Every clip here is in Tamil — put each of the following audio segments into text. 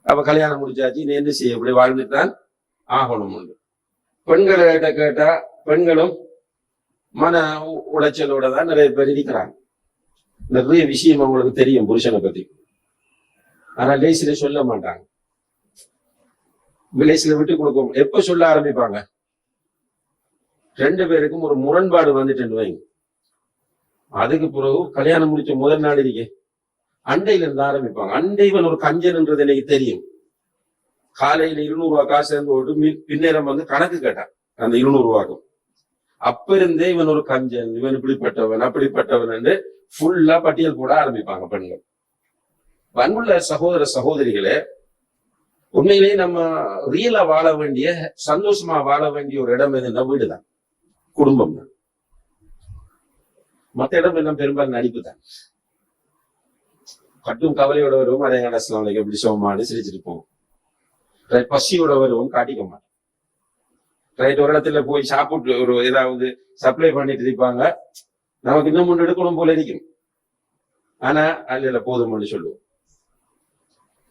அப்ப கல்யாணம் முடிச்சாச்சு, நீ என்ன செய்ய, இப்படி வாழ்ந்துட்டான் ஆகணும் உண்டு. பெண்களை கேட்டா பெண்களும் மன உளைச்சலோட தான் நிறைய பேர் இருக்கிறாங்க. நிறைய விஷயம் அவங்களுக்கு தெரியும் புருஷனை பத்தி, ஆனா லேசில சொல்ல மாட்டாங்க. லேசில விட்டு கொடுக்கும். எப்ப சொல்ல ஆரம்பிப்பாங்க, ரெண்டு பேருக்கும் ஒரு முரண்பாடு வந்துட்டு வைங்க, அதுக்கு பிறகு கல்யாணம் முடிச்ச முதல் நாள் இருக்கே அண்டையில இருந்து ஆரம்பிப்பாங்க. அண்டைவன் ஒரு கஞ்சன்ன்றது எனக்கு தெரியும். காலையில 200 ரூபாய் காசு இருந்து போட்டு பின்னேரம் வந்து கணக்கு கேட்டான் அந்த 200 ரூபாய்க்கும். அப்ப இருந்தே இவன் ஒரு கஞ்சன், இவன் இப்படிப்பட்டவன் அப்படிப்பட்டவன் என்று ஃபுல்லா பட்டியல் போட ஆரம்பிப்பாங்க பெண்கள். அன்புள்ள சகோதர சகோதரிகளே, உண்மையிலேயே நம்ம ரியலா வாழ வேண்டிய, சந்தோஷமா வாழ வேண்டிய ஒரு இடம் எதுன்னா வீடுதான், குடும்பம் தான். மற்ற இடம் எல்லாம் பெரும்பாலும் நடிப்பு தான். கட்டும் கவலையோட வருவோம், அதே கடைசியில் எப்படி சோமானு சிரிச்சிட்டு போவோம். பசியோட வருவோம், காட்டிக்க மாட்டோம். ரைட், ஒரு இடத்துல போய் சாப்பிட்டு ஒரு ஏதாவது சப்ளை பண்ணிட்டு இருப்பாங்க, நமக்கு இன்னும் முன்னு எடுக்கணும் போல இருக்கும், ஆனா அல்ல போதும்னு சொல்லுவோம்.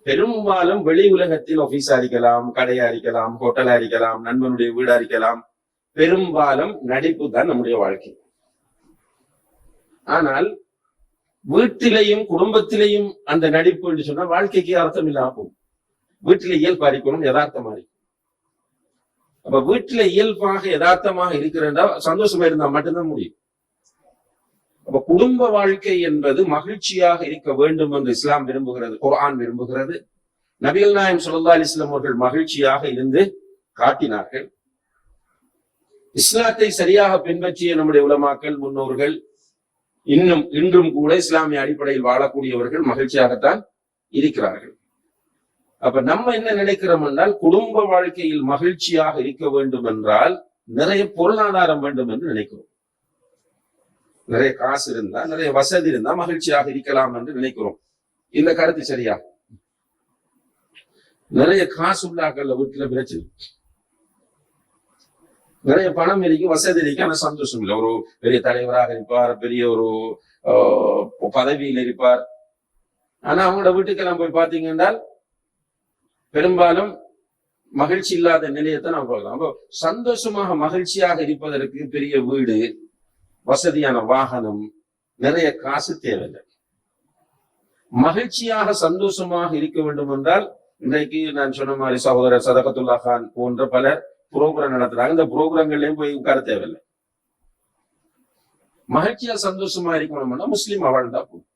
பெரும்பாலும் வெளி உலகத்தில் ஆபீஸா இருக்கலாம், கடையா இருக்கலாம், ஹோட்டலா இருக்கலாம், நண்பனுடைய வீடா இருக்கலாம், பெரும்பாலும் நடிப்பு தான் நம்முடைய வாழ்க்கை. ஆனால் வீட்டிலையும் குடும்பத்திலையும் அந்த நடிப்பு என்று சொன்னா வாழ்க்கைக்கு அர்த்தம் இல்லாம போகும். வீட்டில இயல்பா இருக்கணும், யதார்த்தமா இருக்கும். அப்ப வீட்டுல இயல்பாக யதார்த்தமாக இருக்கிறதா சந்தோஷமா இருந்தா மட்டும்தான் முடியும். அப்ப குடும்ப வாழ்க்கை என்பது மகிழ்ச்சியாக இருக்க வேண்டும் என்று இஸ்லாம் விரும்புகிறது, குர்ஆன் விரும்புகிறது. நபிகள் நாயகம் ஸல்லல்லாஹு அலைஹி வஸல்லம் அவர்கள் மகிழ்ச்சியாக இருந்து காட்டினார்கள். இஸ்லாத்தை சரியாக பின்பற்றிய நம்முடைய உலமாக்கள், முன்னோர்கள், இன்றும் கூட இஸ்லாமிய அடிப்படையில் வாழக்கூடியவர்கள் மகிழ்ச்சியாகத்தான் இருக்கிறார்கள். அப்ப நம்ம என்ன நினைக்கிறோம் என்றால், குடும்ப வாழ்க்கையில் மகிழ்ச்சியாக இருக்க வேண்டும் என்றால் நிறைய பொருளாதாரம் வேண்டும் என்று நினைக்கிறோம். நிறைய காசு இருந்தா, நிறைய வசதி இருந்தா மகிழ்ச்சியாக இருக்கலாம் என்று நினைக்கிறோம். இந்த கருத்து சரியா? நிறைய காசு உள்ளாக்கள்ல வீட்டுல பிரச்சனை, நிறைய பணம் இருக்கு, வசதி இருக்கு, ஆனா சந்தோஷம் இல்லை. ஒரு பெரிய தலைவராக இருப்பார், பெரிய ஒரு பதவியில் இருப்பார், ஆனா அவங்களோட வீட்டுக்கெல்லாம் போய் பாத்தீங்கன்னா பெரும்பாலும் மகிழ்ச்சி இல்லாத நிலையத்தை நாம் பார்க்கலாம். அப்போ சந்தோஷமாக மகிழ்ச்சியாக இருப்பதற்கு பெரிய வீடு, வசதியான வாகனம், நிறைய காசு தேவையில்லை. மகிழ்ச்சியாக சந்தோஷமாக இருக்க வேண்டும் என்றால், இன்றைக்கு நான் சொன்ன மாதிரி சகோதரர் சதகத்துல்லா கான் போன்ற பலர் புரோகிராம் நடத்துறாங்க. இந்த புரோகிராம்கள்லயும் போய் உட்கார தேவையில்லை. மகிழ்ச்சியா சந்தோஷமா இருக்கணும்னா முஸ்லீம் வாழ்ந்தா போதும்.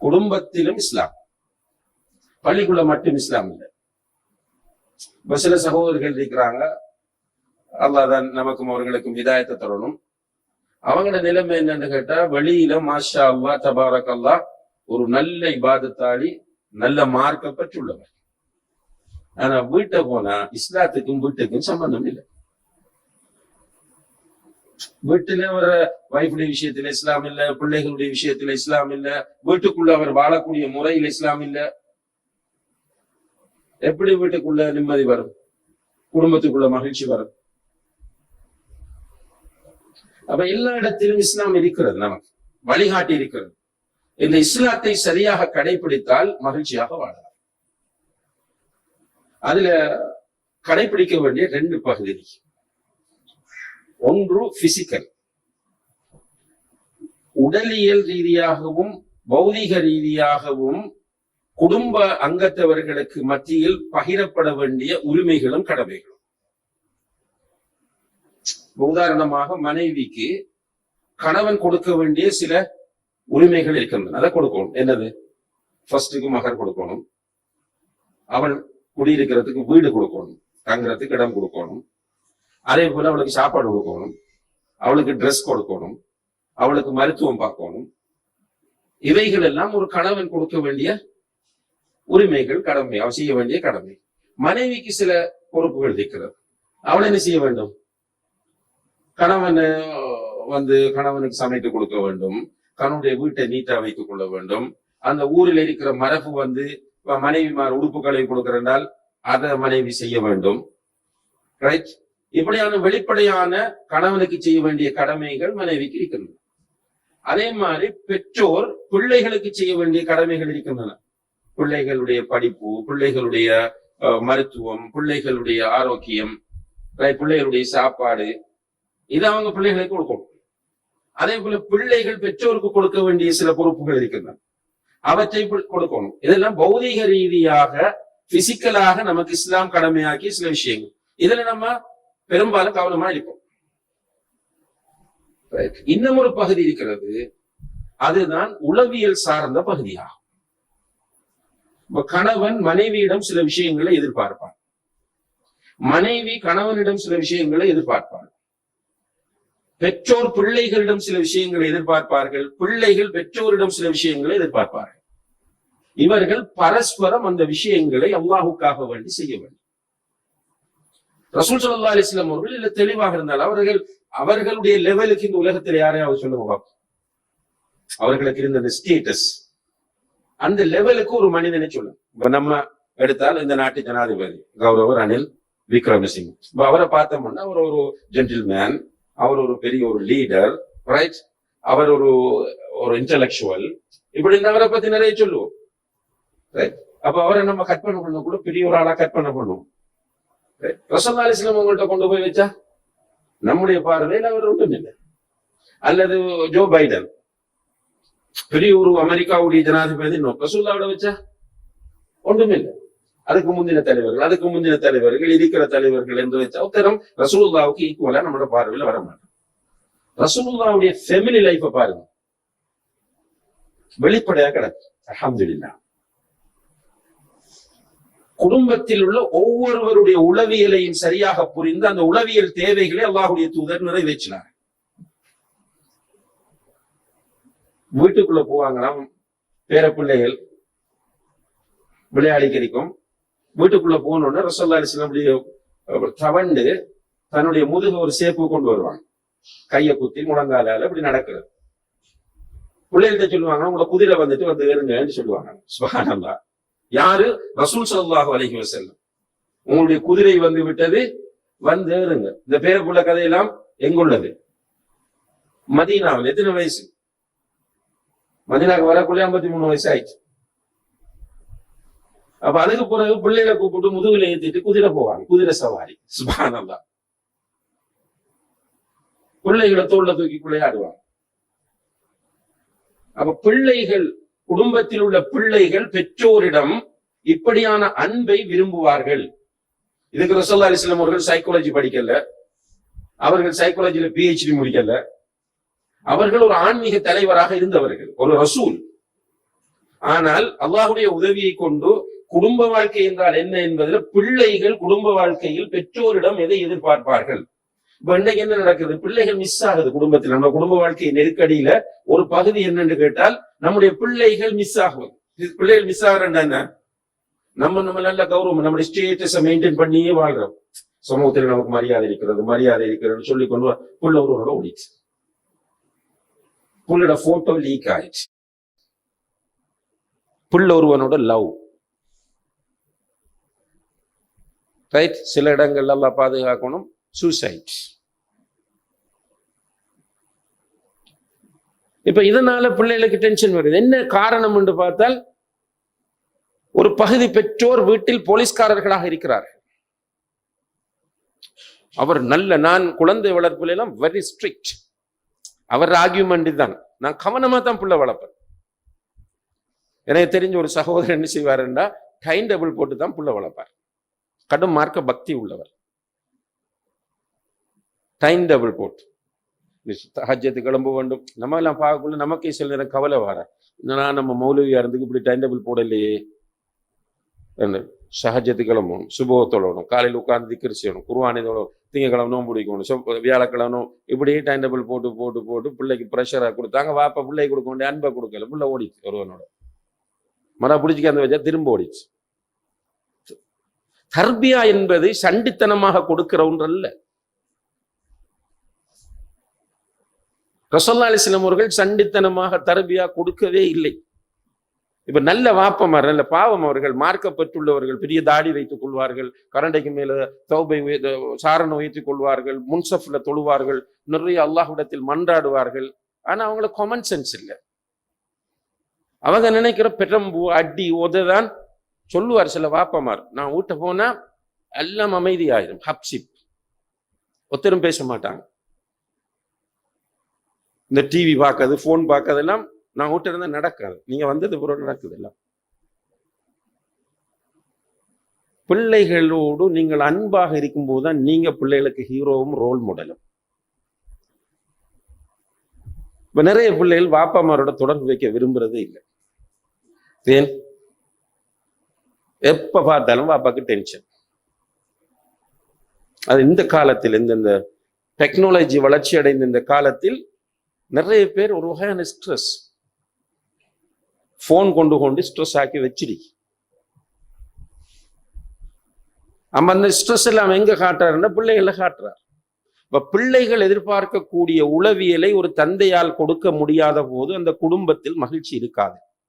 குடும்பத்திலும் இஸ்லாம், பள்ளிக்குள்ள மட்டும் இஸ்லாம் இல்லை. சில சகோதரர்கள் இருக்கிறாங்க, அல்லாஹ் தான் நமக்கும் அவர்களுக்கும் ஹிதாயத்தை தரணும். அவங்களோட நிலைமை என்னன்னு கேட்டா, வெளியில மாஷா அல்லா தபாரக் அல்லாஹ் ஒரு நல்ல இபாதத்தாளி, நல்ல மார்க்க பெற்றுள்ளவர். ஆனா வீட்டை போனா இஸ்லாத்துக்கும் வீட்டுக்கும் சம்பந்தம் இல்லை. வீட்டுல ஒரு வைஃபுடைய விஷயத்துல இஸ்லாம் இல்ல, பிள்ளைகளுடைய விஷயத்துல இஸ்லாம் இல்ல, வீட்டுக்குள்ள அவர் வாழக்கூடிய முறையில் இஸ்லாம் இல்ல. எப்படி வீட்டுக்குள்ள நிம்மதி வரும், குடும்பத்துக்குள்ள மகிழ்ச்சி வரும்? அப்ப எல்லா இடத்திலும் இஸ்லாம் இருக்கிறது, நமக்கு வழிகாட்டி இருக்கிறது. இந்த இஸ்லாத்தை சரியாக கடைபிடித்தால் மகிழ்ச்சியாக வாழலாம். அதுல கடைபிடிக்க வேண்டிய 2 பகுதி. ஒன்று பிசிக்கல், உடலியல் ரீதியாகவும் பௌதிக ரீதியாகவும் குடும்ப அங்கத்தவர்களுக்கு மத்தியில் பகிரப்பட வேண்டிய உரிமைகளும் கடமைகளும். உதாரணமாக, மனைவிக்கு கணவன் கொடுக்க வேண்டிய சில உரிமைகள் இருக்கின்றன, அதை கொடுக்கணும். என்னது? ஃபர்ஸ்டுக்கு மகர் கொடுக்கணும், அவள் குடியிருக்கிறதுக்கு வீடு கொடுக்கணும், தங்குறதுக்கு இடம் கொடுக்கணும், அதே போல அவளுக்கு சாப்பாடு கொடுக்கணும், அவளுக்கு ட்ரெஸ் கொடுக்கணும், அவளுக்கு மருத்துவம் பார்க்கணும். இவைகள் எல்லாம் ஒரு கணவன் கொடுக்க வேண்டிய உரிமைகள், கடமை, அவள் செய்ய வேண்டிய கடமை. மனைவிக்கு சில பொறுப்புகள் இருக்கிறது. அவள் என்ன செய்ய வேண்டும்? கணவனுக்கு சமைத்து கொடுக்க வேண்டும், கணவனுடைய வீட்டை நீட்டா வைத்துக் கொள்ள வேண்டும். அந்த ஊரில் இருக்கிற மரபு மனைவிமார் உடுப்புகளை கொடுக்கிறால் அதை மனைவி செய்ய வேண்டும். ரைட்? இப்படியான வெளிப்படையான கணவனுக்கு செய்ய வேண்டிய கடமைகள் மனைவிக்கு இருக்கின்றன. அதே மாதிரி பெற்றோர் பிள்ளைகளுக்கு செய்ய வேண்டிய கடமைகள் இருக்கின்றன. பிள்ளைகளுடைய படிப்பு, பிள்ளைகளுடைய மருத்துவம், பிள்ளைகளுடைய ஆரோக்கியம், பிள்ளைகளுடைய சாப்பாடு, இதை அவங்க பிள்ளைகளுக்கு கொடுக்கணும். அதே போல பிள்ளைகள் பெற்றோருக்கு கொடுக்க வேண்டிய சில பொறுப்புகள் இருக்கின்றன, அவற்றை கொடுக்கணும். இதெல்லாம் பௌதிக ரீதியாக பிசிக்கலாக நமக்கு இஸ்லாம் கடமையாக்கி சில விஷயங்கள். இதுல நம்ம பெரும்பாலும் கவனமா இருப்போம். இன்னும் ஒரு பகுதி இருக்கிறது, அதுதான் உளவியல் சார்ந்த பகுதியாகும். கணவன் மனைவியிடம் சில விஷயங்களை எதிர்பார்ப்பார், மனைவி கணவனிடம் சில விஷயங்களை எதிர்பார்ப்பார், பெற்றோர் பிள்ளைகளிடம் சில விஷயங்களை எதிர்பார்ப்பார்கள், பிள்ளைகள் பெற்றோரிடம் சில விஷயங்களை எதிர்பார்ப்பார்கள். இவர்கள் பரஸ்பரம் அந்த விஷயங்களை அல்லாஹுக்காக வேண்டி செய்ய வேண்டும். ரசூல் ஸல்லல்லாஹு அலைஹி வஸல்லம் அவர்கள் இதுல தெளிவாக இருந்தால் அவர்களுடைய லெவலுக்கு இந்த உலகத்தில் யாரையாவது சொல்லுங்க, அவர்களுக்கு இருந்த ஸ்டேட்டஸ் அந்த லெவலுக்கு ஒரு மனிதனை சொல்லும். இப்ப நம்ம எடுத்தால் இந்த நாட்டு ஜனாதிபதி கௌரவர் ரணில் விக்ரமசிங்க, அவரை பார்த்தோம்னா அவர் ஒரு ஜென்டில்மேன், அவர் ஒரு பெரிய ஒரு லீடர், ரைட், அவர் ஒரு இன்டலெக்சுவல், இப்படி அவரை பத்தி நிறைய சொல்லுவோம். அப்ப அவரை நம்ம கற்பனை பண்ண கூட பெரிய ஒரு ஆளா கற்பனை பண்ணுவோம். ரசூலுல்லாஹி அலைஹி வஸல்லம் அவங்கள்ட்ட கொண்டு போய் வச்சா நம்முடைய பார்வையில் அவர் ஒன்றும் இல்லை. அல்லது ஜோ பைடன் பெரிய ஒரு அமெரிக்காவுடைய ஜனாதிபதி, ரசூலுல்லாஹ்வோட வச்சா ஒன்றும் இல்லை. அதுக்கு முந்தின தலைவர்கள் இருக்கிற தலைவர்கள் என்று வச்சா உத்தரம் ரசூலுல்லாஹ்வுக்கு ஈக்குவலா நம்மளோட பார்வையில் வர மாட்டோம். ரசூலுல்லாஹ்வுடைய ஃபேமிலி லைஃப பாருங்க, வெளிப்படையா கிடக்கு. அல்ஹம்துலில்லாஹ். குடும்பத்தில் உள்ள ஒவ்வொருவருடைய உளவியலையும் சரியாக புரிந்து அந்த உளவியல் தேவைகளை அல்லாஹ்வுடைய தூதர் நிறைவேற்றினார். வீட்டுக்குள்ள போவாங்கன்னா பேர பிள்ளைகள் விளையாடி கிடைக்கும். வீட்டுக்குள்ள போனோம்னா ரசூலுல்லாஹி அலைஹி வஸல்லம் தவண்டு தன்னுடைய முதுக ஒரு சேப்பு கொண்டு வருவாங்க, கையை குத்தி முழங்காலால இப்படி நடக்கிறது. பிள்ளைகிட்ட சொல்லுவாங்க, உங்களை குதிரை வந்து ஏறுங்கன்னு சொல்லுவாங்க. சுப்ஹானல்லாஹ். யாரு? ரசூல் ஸல்லல்லாஹு அலைஹி வஸல்லம். உங்களுடைய குதிரை வந்து விட்டது, வந்து ஏறுங்க. இந்த பேருக்குள்ள கதையெல்லாம் எங்குள்ளது? மதீனாவில். எத்தனை வயசு? மதீனாவுக்கு வரக்குள்ளே 53 வயசு ஆயிடுச்சு. அப்ப அதுக்கு பிறகு பிள்ளைகளை கூப்பிட்டு முதுகுல ஏத்திட்டு குதிரை போவாங்க, குதிரை சவாரி. சுப்ஹானல்லாஹ். பிள்ளைகளை தோல்ல தூக்கி விளையாடுவாங்க. அப்ப பிள்ளைகள், குடும்பத்தில் உள்ள பிள்ளைகள் பெற்றோரிடம் இப்படியான அன்பை விரும்புவார்கள். இதுக்கு ரசூலுல்லாஹி அலைஹி வஸல்லம் அவர்கள் சைக்காலஜி படிக்கல, அவர்கள் சைக்காலஜில PhD முடிக்கல, அவர்கள் ஒரு ஆன்மீக தலைவராக இருந்தவர்கள், ஒரு ரசூல். ஆனால் அல்லாஹ்வுடைய உதவியை கொண்டு குடும்ப வாழ்க்கை என்றால் என்ன என்பதில் பிள்ளைகள் குடும்ப வாழ்க்கையில் பெற்றோரிடம் எதை எதிர்பார்ப்பார்கள். இப்ப இன்னைக்கு என்ன நடக்குது? பிள்ளைகள் மிஸ் ஆகுது குடும்பத்தில். நம்ம குடும்ப வாழ்க்கை நெருக்கடியில ஒரு பகுதி என்னன்னு கேட்டால் நம்முடைய பிள்ளைகள் மிஸ் ஆகுது. பிள்ளைகள் மிஸ் ஆகுறா என்ன? நம்ம நல்ல கௌரவம், நம்முடைய ஸ்டேட்டஸை மெயின்டைன் பண்ணியே வாழ்றோம். சமூகத்தில் நமக்கு மரியாதை இருக்கிறதுன்னு சொல்லி கொண்டு புள்ள ஒருவரோட ஓடிச்சு, புள்ளோட போட்டோ லீக் ஆயிடுச்சு, புள்ள ஒருவனோட லவ், ரைட். சில இடங்கள்ல எல்லாம் பாதுகாக்கணும், சூசைட். இப்ப இதனால பிள்ளைகளுக்கு டென்ஷன் வருது. என்ன காரணம் என்று பார்த்தால், ஒரு பகுதி பெற்றோர் வீட்டில் போலீஸ்காரர்களாக இருக்கிறார்கள். அவர் நான் குழந்தை வளர்ப்புல எல்லாம் வெரி ஸ்ட்ரிக்ட். அவர் ஆர்கியூமெண்ட் தான், நான் கவனமா தான் பிள்ளை வளர்ப்பேன். எனக்கு தெரிஞ்ச ஒரு சகோதரர் என்ன செய்வாருன்னா, டைம் டேபிள் போட்டு தான் பிள்ளை வளர்ப்பார். கடும் மார்க்க பக்தி உள்ளவர். டைம் டேபிள் போட்டு ஹஜ்ஜத்துக்கு கிளம்ப வேண்டும். நம்ம எல்லாம் பார்க்கக்குள்ள நமக்கே சில நேரம் கவலை வர, நான் நம்ம மௌலவியா இருந்துக்கு இப்படி டைம் டேபிள் போடலையே. சஹஜத்துக்கு கிளம்பணும், சுபோத்தோடணும், காலையில் உட்கார்ந்து திக்ர் செய்யணும், குர்ஆனோட திங்கக்கிழமை நோன்பு பிடிக்கணும், வியாழக்கிழமை, இப்படியே டைம் டேபிள் போட்டு போட்டு போட்டு பிள்ளைக்கு ப்ரெஷராக கொடுத்தாங்க. வாப்பா பிள்ளை கொடுக்க வேண்டிய அன்பை கொடுக்கல, பிள்ளை ஓடிச்சு. ஒருவனோட மன பிடிச்சிக்க வச்சா திரும்ப ஓடிச்சு. தர்பியா என்பது சண்டித்தனமாக கொடுக்கிற ஒன்றல்ல. ரசூலுல்லாஹி அலைஹி வஸல்லம் அவர்கள் சண்டித்தனமாக தர்பியா கொடுக்கவே இல்லை. இப்ப நல்ல வாப்பமார், நல்ல பாவம் அவர்கள், மார்க்கப்பட்டுள்ளவர்கள், பெரிய தாடி வைத்துக் கொள்வார்கள், கரண்டைக்கு மேல தௌபை சாரணம் உயர்த்திக் கொள்வார்கள், முன்சஃப்ல தொழுவார்கள், நிறைய அல்லாஹ்விடத்தில் மன்றாடுவார்கள். ஆனா அவங்களுக்கு காமன் சென்ஸ் இல்லை. அவங்க நினைக்கிற பெரம்பு அடி உததான் சொல்லுவார் சில வாப்பமார். நான் வீட்டை போனா எல்லாம் அமைதியாயிரும், ஹப்சிப், ஒத்தரும் பேச மாட்டாங்க. இந்த டிவி பார்க்கறது, போன் பார்க்கறதெல்லாம் நான் வீட்டை இருந்தா நடக்காது. நீங்க வந்தது பிறகு நடக்குது எல்லாம். பிள்ளைகளோடு நீங்கள் அன்பாக இருக்கும் போதுதான் நீங்க பிள்ளைகளுக்கு ஹீரோவும் ரோல் மாடலும். இப்ப நிறைய பிள்ளைகள் வாப்பாமாரோட தொடர்பு வைக்க விரும்புறதே இல்லை. ஏன்? எப்ப பார்த்தாலும் வாப்பாக்கு டென்ஷன். அது இந்த காலத்தில், இந்த டெக்னாலஜி வளர்ச்சி அடைந்த இந்த காலத்தில் நிறைய பேர் ஒரு வகையான ஸ்ட்ரெஸ், போன் கொண்டு ஸ்ட்ரெஸ் ஆக்கி வச்சிடி. அந்த ஸ்ட்ரெஸ் எல்லாம் எங்க காட்டுறாருன்னா பிள்ளைகளை காட்டுறார். இப்ப பிள்ளைகள் எதிர்பார்க்கக்கூடிய உளவியலை ஒரு தந்தையால் கொடுக்க முடியாத போது அந்த குடும்பத்தில் மகிழ்ச்சி இருக்காது.